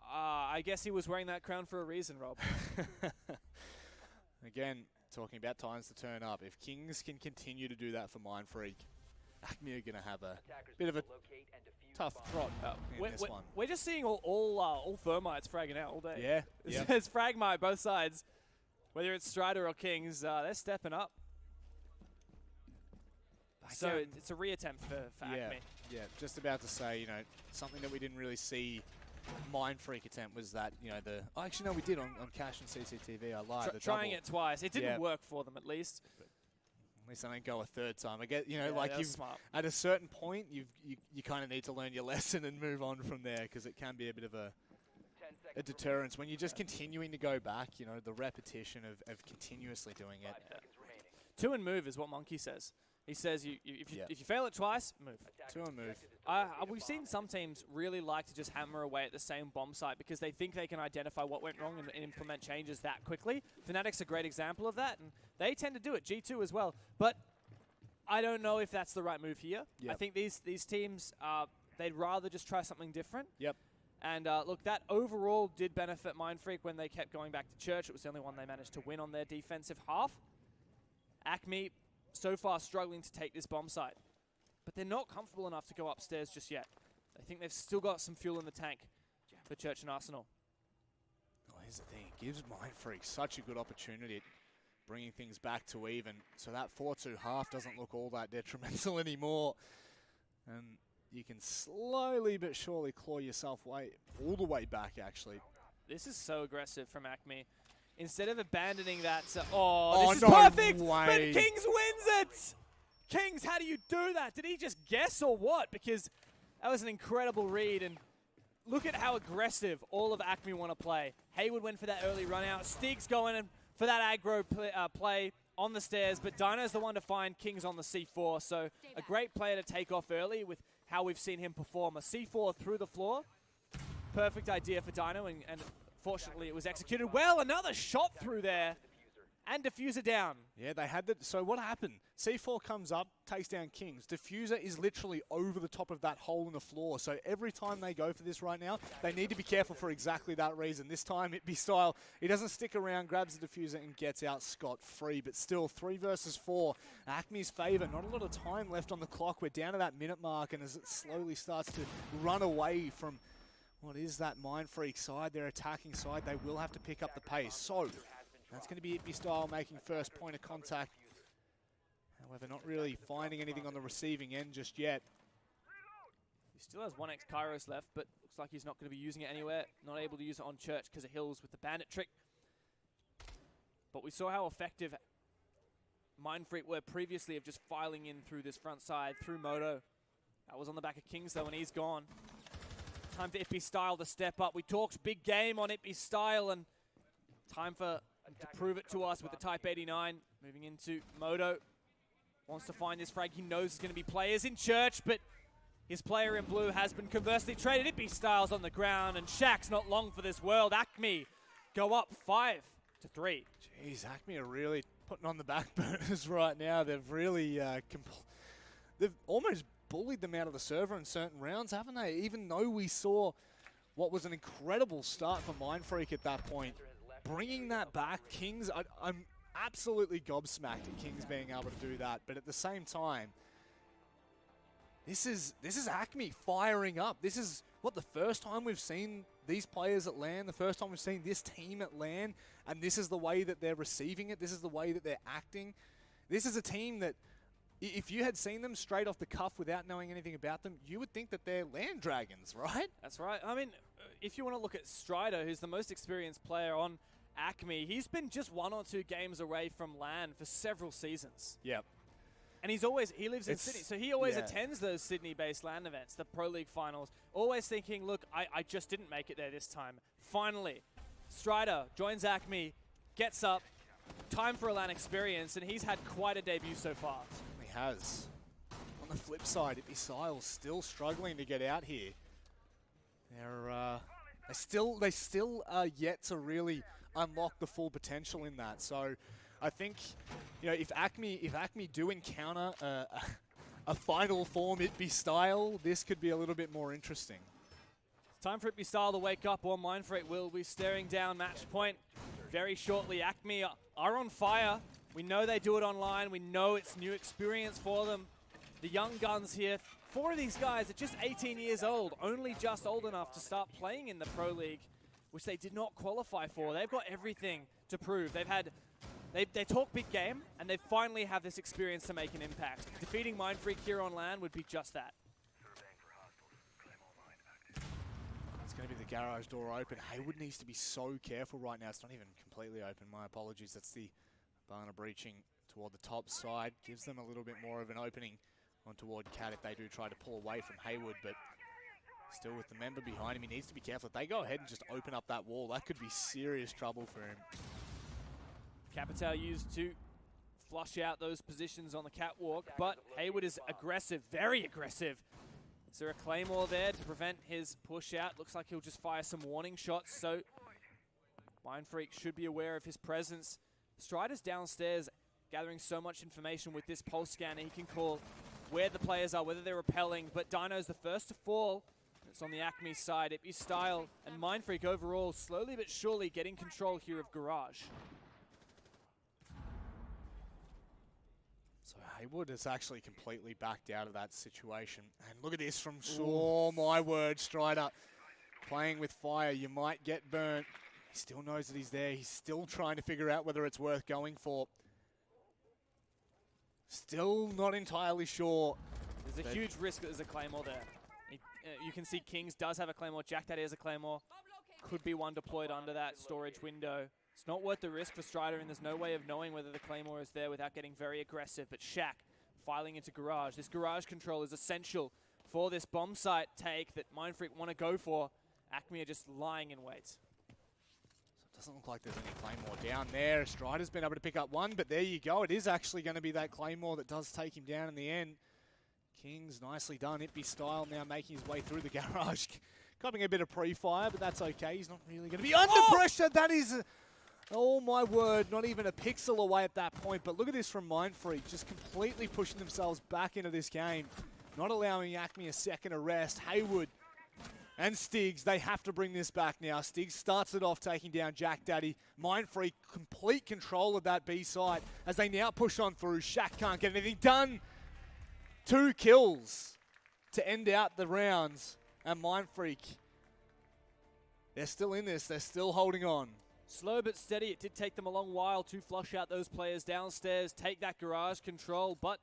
I guess he was wearing that crown for a reason, Rob. Again, talking about times to turn up. If Kings can continue to do that for Mindfreak, ACME are going to have a bit of a tough trot in this one. We're just seeing all Thermites fragging out all day. Yeah. Yep. There's Fragmite both sides. Whether it's Strider or Kings, they're stepping up. So it's a reattempt for ACME. Yeah, just about to say, something that we didn't really see Mindfreak attempt was that, actually, no, we did on Cash and CCTV. I lied. Trying it twice. It didn't work for them, at least. But at least I don't go a 3rd time. I get, smart. At a certain point, you kind of need to learn your lesson and move on from there, because it can be a bit of a deterrence when you're just continuing to go back. The repetition of continuously doing it. 2 and move is what Monkey says. He says if you fail it twice, move. 2 and move. We've seen some teams really like to just hammer away at the same bomb site because they think they can identify what went wrong and implement changes that quickly. Fnatic's a great example of that, and they tend to do it. G2 as well. But I don't know if that's the right move here. Yep. I think these teams, they'd rather just try something different. Yep. And look, that overall did benefit Mindfreak when they kept going back to church. It was the only one they managed to win on their defensive half. ACME so far struggling to take this bomb site. But they're not comfortable enough to go upstairs just yet. I think they've still got some fuel in the tank for Church and Arsenal. Well, here's the thing. It gives Mindfreak such a good opportunity at bringing things back to even. So that 4-2 half doesn't look all that detrimental anymore. And you can slowly but surely claw yourself all the way back, actually. This is so aggressive from ACME. Instead of abandoning that, this is no perfect, way. But Kings wins it! Kings, how do you do that? Did he just guess or what? Because that was an incredible read, and look at how aggressive all of ACME want to play. Haywood went for that early run out. Stig's going in for that aggro play on the stairs, but Dino's the one to find Kings on the C4, so a great player to take off early with how we've seen him perform. A C4 through the floor, perfect idea for Dino, and fortunately it was executed well. Another shot through there. And Diffuser down. Yeah, they had that. So what happened? C4 comes up, takes down Kings. Diffuser is literally over the top of that hole in the floor. So every time they go for this right now, they need to be careful for exactly that reason. This time, it be style. He doesn't stick around, grabs the Diffuser, and gets out scot-free. But still, 3 versus 4. ACME's favor. Not a lot of time left on the clock. We're down to that minute mark, and as it slowly starts to run away from what is that Mindfreak side, their attacking side, they will have to pick up the pace. So that's going to be Itby Style making first point of contact. However, not really finding anything on the receiving end just yet. He still has 1x Kairos left, but looks like he's not going to be using it anywhere. Not able to use it on Church because of Hills with the bandit trick. But we saw how effective Mindfreak were previously of just filing in through this front side, through Moto. That was on the back of Kings though, and he's gone. Time for Itby Style to step up. We talked big game on Itby Style, and time for to prove it to us with the Type 89. Moving into Moto. Wants to find this frag. He knows there's going to be players in Church, but his player in blue has been conversely traded. Itby Styles on the ground, and Shaq's not long for this world. ACME go up 5 to 3. Jeez, ACME are really putting on the back burners right now. They've really, they've almost bullied them out of the server in certain rounds, haven't they? Even though we saw what was an incredible start for Mindfreak at that point. Bringing that back, Kings, I'm absolutely gobsmacked at Kings being able to do that, but at the same time, this is ACME firing up. This is, what, the first time we've seen these players at LAN, the first time we've seen this team at LAN, and this is the way that they're receiving it, this is the way that they're acting. This is a team that, if you had seen them straight off the cuff without knowing anything about them, you would think that they're LAN Dragons, right? That's right. I mean, if you want to look at Strider, who's the most experienced player on ACME, he's been just 1 or 2 games away from LAN for several seasons. Yep. And he lives in Sydney, so he always attends those Sydney-based LAN events, the Pro League finals, always thinking, look, I just didn't make it there this time. Finally, Strider joins ACME, gets up, time for a LAN experience, and he's had quite a debut so far. He has. On the flip side, Styles still struggling to get out here. They still are yet to really unlock the full potential in that. So I think, you know, if ACME do encounter a final form Style, this could be a little bit more interesting. It's time for Style to wake up, or Mindfreak will be staring down match point very shortly. ACME are on fire. We know they do it online. We know it's new experience for them. The young guns here, 4 of these guys are just 18 years old, only just old enough to start playing in the Pro League, which they did not qualify for. They've got everything to prove. They talk big game, and they finally have this experience to make an impact. Defeating Mindfreak here on LAN would be just that. It's going to be the garage door open. Haywood needs to be so careful right now. It's not even completely open. My apologies. That's the Barna breaching toward the top side. Gives them a little bit more of an opening on toward Cat if they do try to pull away from Haywood, but still with the member behind him, he needs to be careful. If they go ahead and just open up that wall, that could be serious trouble for him. Capital used to flush out those positions on the catwalk, but Haywood is aggressive, very aggressive. Is there a Claymore there to prevent his push out? Looks like he'll just fire some warning shots, so Mindfreak should be aware of his presence. Strider's downstairs gathering so much information with this pulse scanner. He can call where the players are, whether they're repelling, but Dino's the first to fall. It's on the ACME side. Style and Mindfreak overall slowly but surely getting control here of Garage. So Haywood has actually completely backed out of that situation. And look at this from, oh my word, Strider playing with fire. You might get burnt. He still knows that he's there. He's still trying to figure out whether it's worth going for. Still not entirely sure. There's a huge risk that there's a Claymore there. You can see Kings does have a Claymore. Jack Daddy has a Claymore. Could be one deployed under that storage window. It's not worth the risk for Strider, and there's no way of knowing whether the Claymore is there without getting very aggressive. But Shaq filing into Garage. This Garage control is essential for this bomb site take that Mindfreak want to go for. ACME are just lying in wait. So it doesn't look like there's any Claymore down there. Strider's been able to pick up one, but there you go. It is actually going to be that Claymore that does take him down in the end. Kings, nicely done. Style now making his way through the Garage. Copping a bit of pre-fire, but that's okay. He's not really going to be under pressure. That is, oh my word, not even a pixel away at that point. But look at this from Mindfreak, just completely pushing themselves back into this game. Not allowing ACME a second to rest. Haywood and Stiggs, they have to bring this back now. Stiggs starts it off taking down Jack Daddy. Mindfreak, complete control of that B side as they now push on through. Shaq can't get anything done. 2 kills to end out the rounds. And Mindfreak, they're still in this. They're still holding on. Slow but steady. It did take them a long while to flush out those players downstairs, take that Garage control, but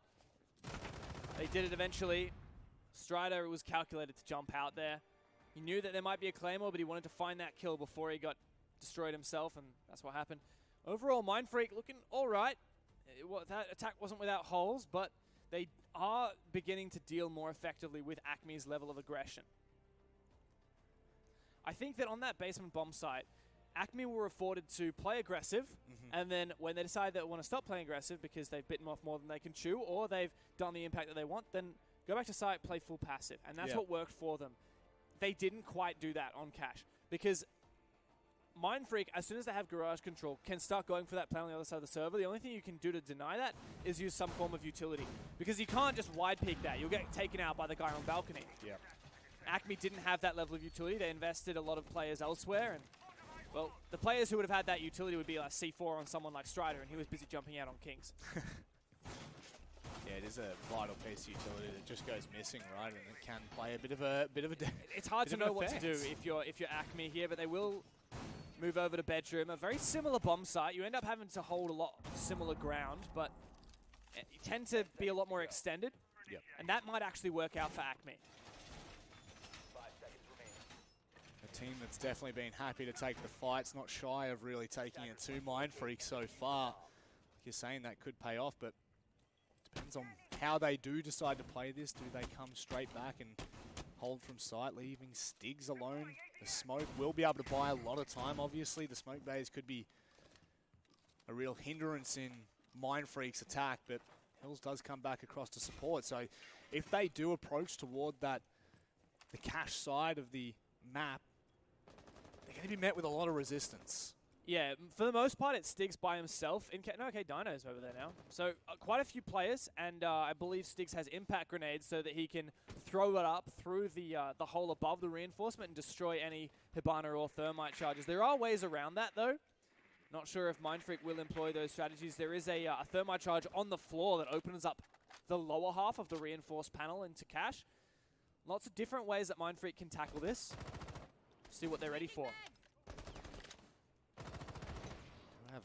they did it eventually. Strider was calculated to jump out there. He knew that there might be a Claymore, but he wanted to find that kill before he got destroyed himself, and that's what happened. Overall, Mindfreak looking all right. That attack wasn't without holes, but they are beginning to deal more effectively with ACME's level of aggression. I think that on that basement bomb site, ACME were afforded to play aggressive, and then when they decide they want to stop playing aggressive because they've bitten off more than they can chew, or they've done the impact that they want, then go back to site, play full passive. And that's what worked for them. They didn't quite do that on Cash, because Mindfreak, as soon as they have garage control, can start going for that play on the other side of the server. The only thing you can do to deny that is use some form of utility. Because you can't just wide peek that. You'll get taken out by the guy on balcony. Yeah. ACME didn't have that level of utility. They invested a lot of players elsewhere. And, well, the players who would have had that utility would be like C4 on someone like Strider, and he was busy jumping out on Kings. Yeah, it is a vital piece of utility that just goes missing, right? And it can play a bit of a It's hard to know what to do if you're ACME here, but they will move over to bedroom. A very similar bomb site. You end up having to hold a lot similar ground, but you tend to be a lot more extended. Yep. And that might actually work out for ACME. A team that's definitely been happy to take the fights, not shy of really taking it to Mindfreak so far. Like you're saying, that could pay off, but depends on how they do decide to play this. Do they come straight back and hold from sight, leaving Stigs alone? The smoke will be able to buy a lot of time, obviously. The smoke bays could be a real hindrance in Mindfreak's attack, but Hills does come back across to support. So if they do approach toward the cache side of the map, they're going to be met with a lot of resistance. Yeah, for the most part, it's Stigs by himself. No, okay, Dino's over there now. So quite a few players, and I believe Stigs has impact grenades so that he can throw it up through the hole above the reinforcement and destroy any Hibana or Thermite charges. There are ways around that, though. Not sure if Mindfreak will employ those strategies. There is a Thermite charge on the floor that opens up the lower half of the reinforced panel into cache. Lots of different ways that Mindfreak can tackle this. See what they're ready for. Have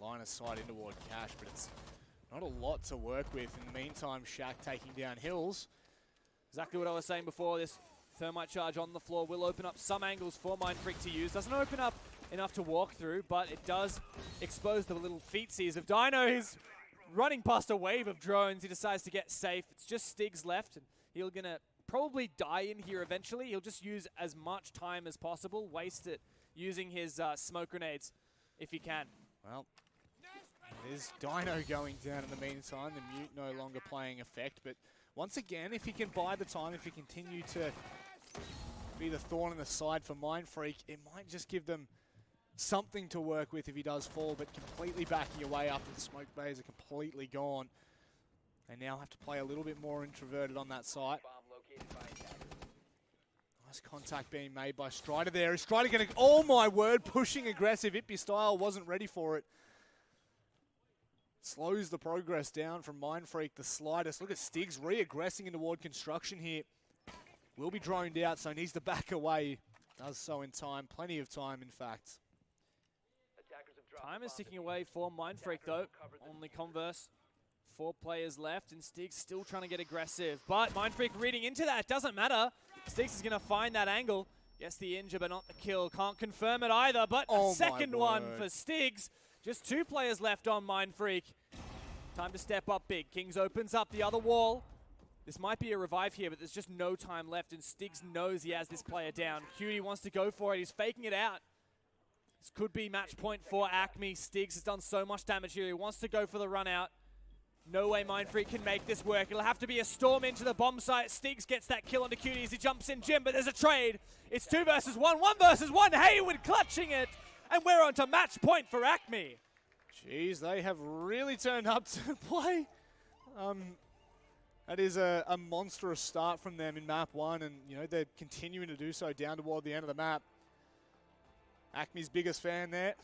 line of sight in toward cache, but it's not a lot to work with. In the meantime, Shaq taking down Hills. Exactly what I was saying before. This Thermite charge on the floor will open up some angles for Mindfreak to use. Doesn't open up enough to walk through, but it does expose the little feetsies of Dino. He's running past a wave of drones. He decides to get safe. It's just Stigs left, and he's gonna probably die in here eventually. He'll just use as much time as possible, waste it using his smoke grenades if he can. Well, there's Dino going down in the meantime. The mute no longer playing effect, but once again, if he can buy the time, if he continue to be the thorn in the side for Mindfreak, it might just give them something to work with if he does fall, but completely backing away after the smoke bays are completely gone. They now have to play a little bit more introverted on that site. Nice contact being made by Strider there. Is Strider going to, oh my word, pushing aggressive. Ippy style wasn't ready for it. Slows the progress down from Mindfreak the slightest. Look at Stigs re-aggressing toward construction here. Will be droned out, so needs to back away. Does so in time, plenty of time in fact. Time is ticking away for Mindfreak though. On the converse, 4 players left, and Stigs still trying to get aggressive. But Mindfreak reading into that, doesn't matter. Stigs is going to find that angle. Gets the injure, but not the kill. Can't confirm it either, but a second one for Stigs. Just 2 players left on Mindfreak. Time to step up big. Kings opens up the other wall. This might be a revive here, but there's just no time left, and Stigs knows he has this player down. Cutie wants to go for it. He's faking it out. This could be match point for ACME. Stigs has done so much damage here. He wants to go for the run out. No way Mindfreak can make this work. It'll have to be a storm into the bomb site. Stigs gets that kill onto Cutie as he jumps in Jim, but there's a trade. It's 2 versus 1, 1 versus 1. Hayward clutching it, and we're on to match point for ACME. Jeez, they have really turned up to play. That is a monstrous start from them in map 1, and you know they're continuing to do so down toward the end of the map. ACME's biggest fan there.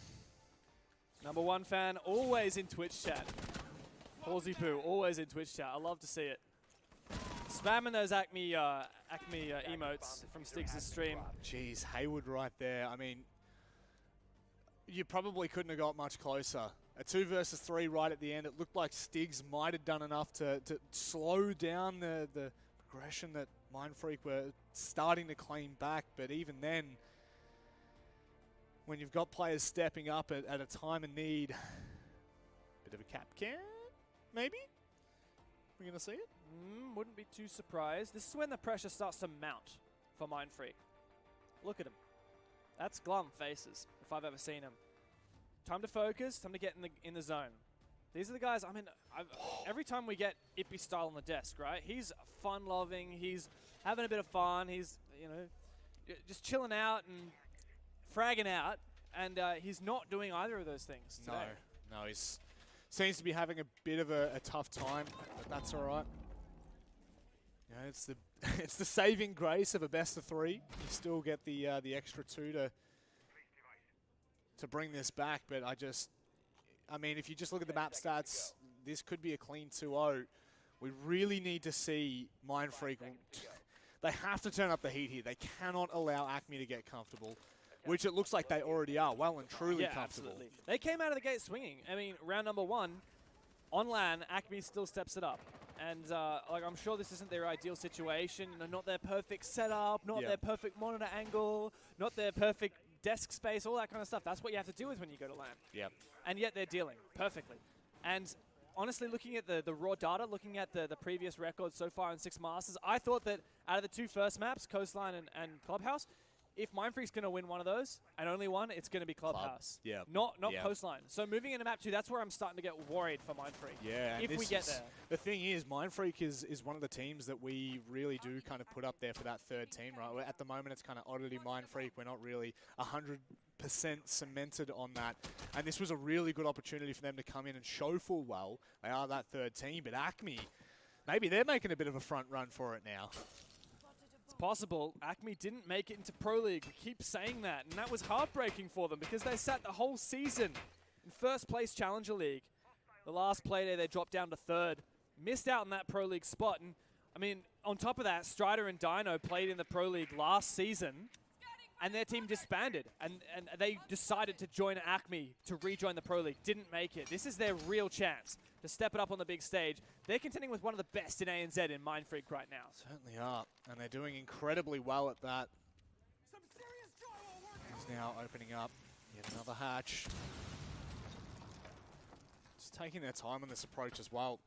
#1 fan, always in Twitch chat. Horsey Poo, always in Twitch chat. I love to see it. Spamming those ACME emotes from Stigs' stream. Jeez, Hayward right there. I mean, you probably couldn't have got much closer. A 2 versus 3 right at the end. It looked like Stigs might have done enough to slow down the progression that Mindfreak were starting to claim back. But even then, when you've got players stepping up at a time of need, bit of a cap can, maybe? We're going to see it? Wouldn't be too surprised. This is when the pressure starts to mount for Mindfreak. Look at him. That's glum faces, if I've ever seen him. Time to focus, time to get in the zone. These are the guys, I mean, every time we get Ippy style on the desk, right? He's fun-loving, he's having a bit of fun, he's, you know, just chilling out and fragging out, and he's not doing either of those things today. No, he's seems to be having a bit of a tough time, but that's all right. You know, it's the it's the saving grace of a best of 3. You still get the extra 2 to bring this back, but I mean, if you just look at the map stats, this could be a clean 2-0. We really need to see Mindfreak. They have to turn up the heat here. They cannot allow ACME to get comfortable, which it looks like they already are, well and truly comfortable. Absolutely. They came out of the gate swinging. I mean, round number 1, on LAN, ACME still steps it up. And like, I'm sure this isn't their ideal situation, you know, not their perfect setup, not their perfect monitor angle, not their perfect desk space, all that kind of stuff. That's what you have to deal with when you go to LAN. Yep. And yet they're dealing perfectly. And honestly, looking at the raw data, looking at the previous records so far in 6 Masters, I thought that out of the 2 first maps, Coastline and Clubhouse, if Mindfreak's going to win one of those, and only one, it's going to be Clubhouse. Yeah. Not Coastline. So moving into map 2, that's where I'm starting to get worried for Mindfreak. Yeah. If we get there. The thing is, Mindfreak is one of the teams that we really do kind of put up there for that 3rd team, right? At the moment, it's kind of oddity Mindfreak. We're not really 100% cemented on that. And this was a really good opportunity for them to come in and show full well. They are that 3rd team, but ACME, maybe they're making a bit of a front run for it now. It's possible. ACME didn't make it into Pro League. We keep saying that, and that was heartbreaking for them because they sat the whole season in 1st place Challenger League. The last play day, they dropped down to 3rd. Missed out on that Pro League spot, and I mean, on top of that, Strider and Dino played in the Pro League last season, and their team disbanded, and they decided to join ACME to rejoin the Pro League. Didn't make it. This is their real chance to step it up on the big stage. They're contending with one of the best in ANZ in Mindfreak right now. Certainly are, and they're doing incredibly well at that. He's now opening up yet another hatch. Just taking their time on this approach as well.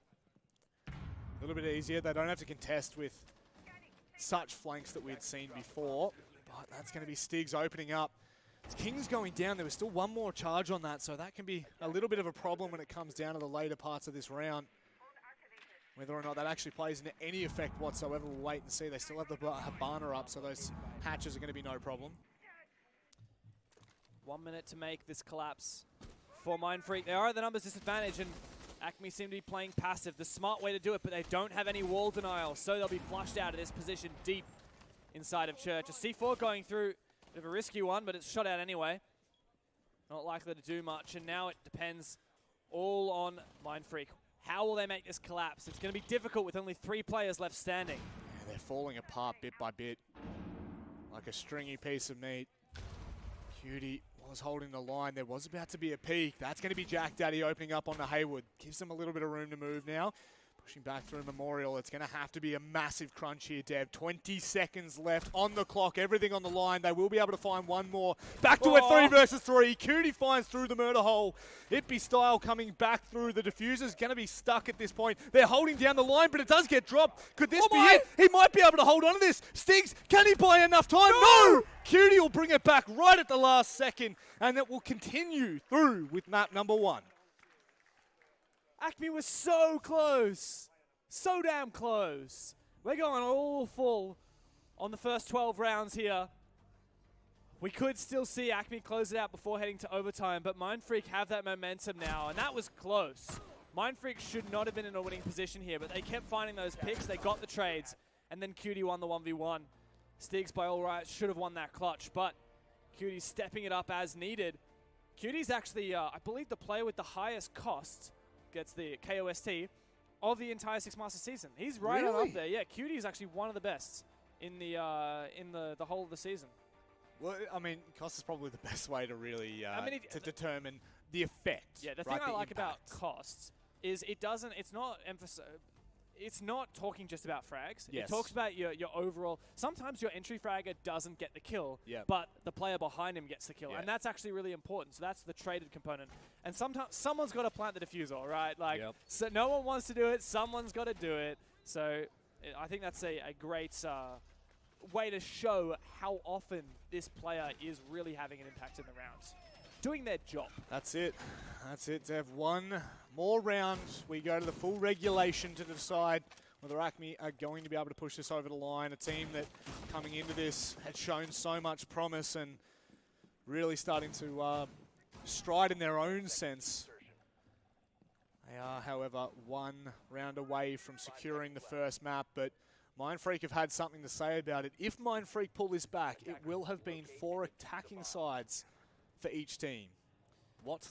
A little bit easier. They don't have to contest with such flanks that we'd seen before. But that's going to be Stiggs opening up. King's going down. There was still one more charge on that, so that can be a little bit of a problem when it comes down to the later parts of this round. Whether or not that actually plays into any effect whatsoever, we'll wait and see. They still have the Habana up, so those hatches are going to be no problem. 1 minute to make this collapse for Mindfreak. They are at the numbers disadvantage, and ACME seem to be playing passive. The smart way to do it, but they don't have any wall denial, so they'll be flushed out of this position deep inside of Church. A C4 going through, bit of a risky one, but it's shot out anyway. Not likely to do much, and now it depends all on Mindfreak. How will they make this collapse? It's going to be difficult with only 3 players left standing. Yeah, they're falling apart bit by bit, like a stringy piece of meat. Cutie was holding the line. There was about to be a peek. That's going to be Jack Daddy opening up onto Haywood. Gives them a little bit of room to move now. Pushing back through Memorial. It's going to have to be a massive crunch here, Dev. 20 seconds left on the clock. Everything on the line. They will be able to find one more. Back to it, 3 versus 3. Cutie finds through the murder hole. Hippie Style coming back through. The diffuser's going to be stuck at this point. They're holding down the line, but it does get dropped. Could this be it? He might be able to hold on to this. Stiggs, can he buy enough time? No! Cutie will bring it back right at the last second, and it will continue through with map number 1. ACME was so close. So damn close. We're going all full on the first 12 rounds here. We could still see ACME close it out before heading to overtime, but Mindfreak have that momentum now, and that was close. Mindfreak should not have been in a winning position here, but they kept finding those picks. They got the trades, and then Cutie won the 1v1. Stiggs, by all rights, should have won that clutch, but Cutie's stepping it up as needed. Cutie's actually, I believe, the player with the highest cost. Gets the KOST of the entire 6 Masters season. He's right on up there. Yeah, Cutie is actually one of the best in the whole of the season. Well, I mean, cost is probably the best way to really to determine the effect. Yeah, the thing I like about costs is it's not talking just about frags. Yes. It talks about your overall. Sometimes your entry fragger doesn't get the kill, but the player behind him gets the kill, and that's actually really important. So that's the traded component. And sometimes someone's got to plant the diffuser, right? Like, so no one wants to do it. Someone's got to do it. So I think that's a great way to show how often this player is really having an impact in the rounds. Doing their job. That's it. That's it, Dev. One more round. We go to the full regulation to decide whether ACME are going to be able to push this over the line. A team that coming into this had shown so much promise, and really starting to stride in their own sense. They are, however, one round away from securing the first map, but Mindfreak have had something to say about it. If Mindfreak pull this back, it will have been 4 attacking sides for each team. What?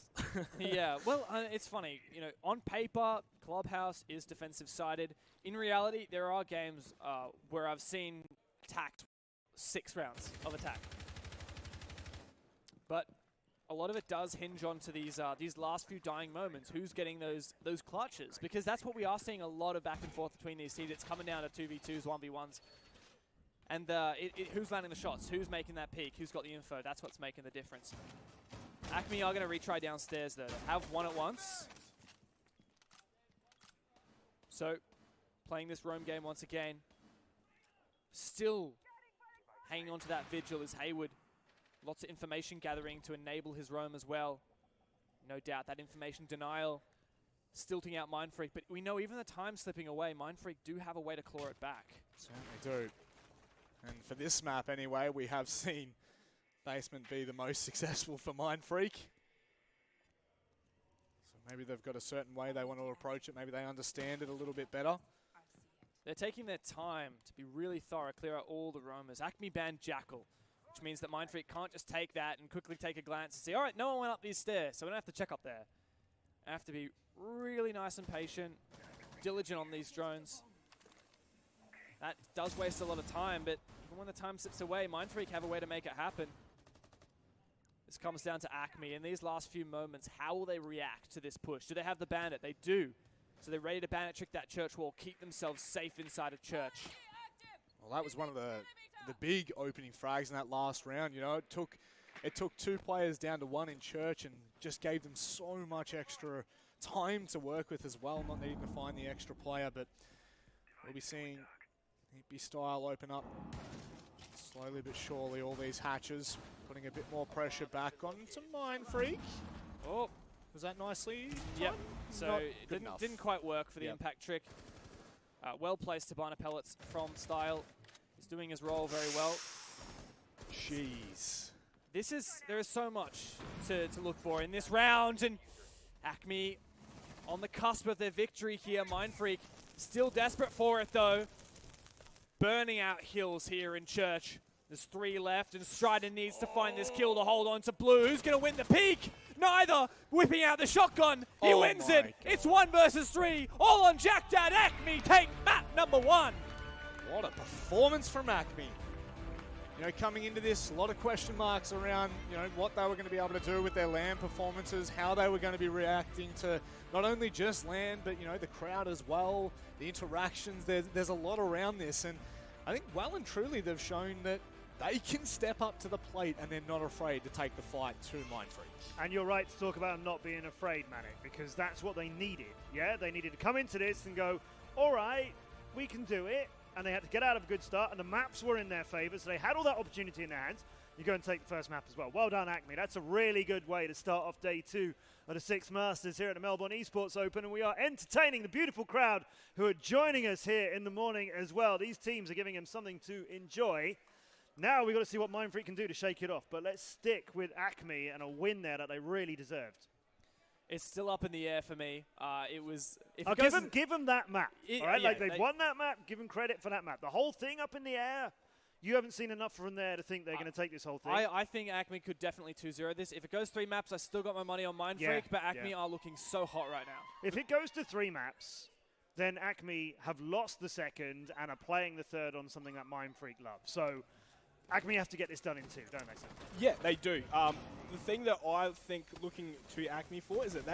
Yeah, well, it's funny. You know, on paper, Clubhouse is defensive-sided. In reality, there are games where I've seen attacked 6 rounds of attack. But a lot of it does hinge onto these last few dying moments. Who's getting those clutches? Because that's what we are seeing, a lot of back and forth between these teams. It's coming down to 2v2s, 1v1s. And who's landing the shots? Who's making that peak? Who's got the info? That's what's making the difference. ACME are going to retry downstairs, though. They have one at once. So, playing this roam game once again. Still hanging on to that vigil is Haywood. Lots of information gathering to enable his roam as well. No doubt that information denial stilting out Mindfreak. But we know even the time slipping away, Mindfreak do have a way to claw it back. Certainly do. And for this map anyway, we have seen Basement be the most successful for Mindfreak. So maybe they've got a certain way they want to approach it. Maybe they understand it a little bit better. They're taking their time to be really thorough, clear out all the roamers. ACME banned Jackal, which means that Mindfreak can't just take that and quickly take a glance and see, all right, no one went up these stairs, so we don't have to check up there. I have to be really nice and patient, diligent on these drones. That does waste a lot of time, but even when the time slips away, Mindfreak have a way to make it happen. This comes down to ACME. In these last few moments, how will they react to this push? Do they have the bandit? They do. So they're ready to bandit trick that church wall, keep themselves safe inside a church. Well, that was one of the big opening frags in that last round. You know, it took 2 players down to 1 in church and just gave them so much extra time to work with as well, not needing to find the extra player. But we'll be seeing Hippie Style open up slowly but surely all these hatches, putting a bit more pressure back onto Mindfreak. Oh, was that nicely timed? Yep. So it didn't quite work for the Yep. impact trick. Well placed to Tabana Pellets from Style. He's doing his role very well. Jeez. There is so much to look for in this round, and ACME on the cusp of their victory here. Mindfreak still desperate for it though. Burning out hills here in church. There's 3 left, and Strider needs to find this kill to hold on to blue. Who's going to win the peak? Neither. Whipping out the shotgun. He wins it. God. It's 1 versus 3. All on Jack Dad. ACME take map number 1. What a performance from ACME. You know, coming into this, a lot of question marks around, you know, what they were going to be able to do with their LAN performances, how they were going to be reacting to not only just LAN, but, you know, the crowd as well, the interactions. There's a lot around this, and I think well and truly they've shown that they can step up to the plate and they're not afraid to take the fight to Mindfreak. And you're right to talk about them not being afraid, Manic, because that's what they needed. Yeah, they needed to come into this and go, all right, we can do it. And they had to get out of a good start, and the maps were in their favour, so they had all that opportunity in their hands. You go and take the first map as well. Well done, ACME. That's a really good way to start off day 2 of the Six Masters here at the Melbourne Esports Open, and we are entertaining the beautiful crowd who are joining us here in the morning as well. These teams are giving them something to enjoy. Now we've got to see what Mindfreak can do to shake it off, but let's stick with ACME and a win there that they really deserved. It's still up in the air for me. It was. Give them that map. All right, yeah, like they've won that map. Give them credit for that map. The whole thing up in the air. You haven't seen enough from there to think they're going to take this whole thing. I think ACME could definitely 2-0 this. If it goes 3 maps, I still got my money on Mindfreak, but ACME are looking so hot right now. If it goes to 3 maps, then ACME have lost the second and are playing the third on something that Mindfreak love. So ACME have to get this done in 2, don't they, sir? Yeah, they do. The thing that I think looking to ACME for is that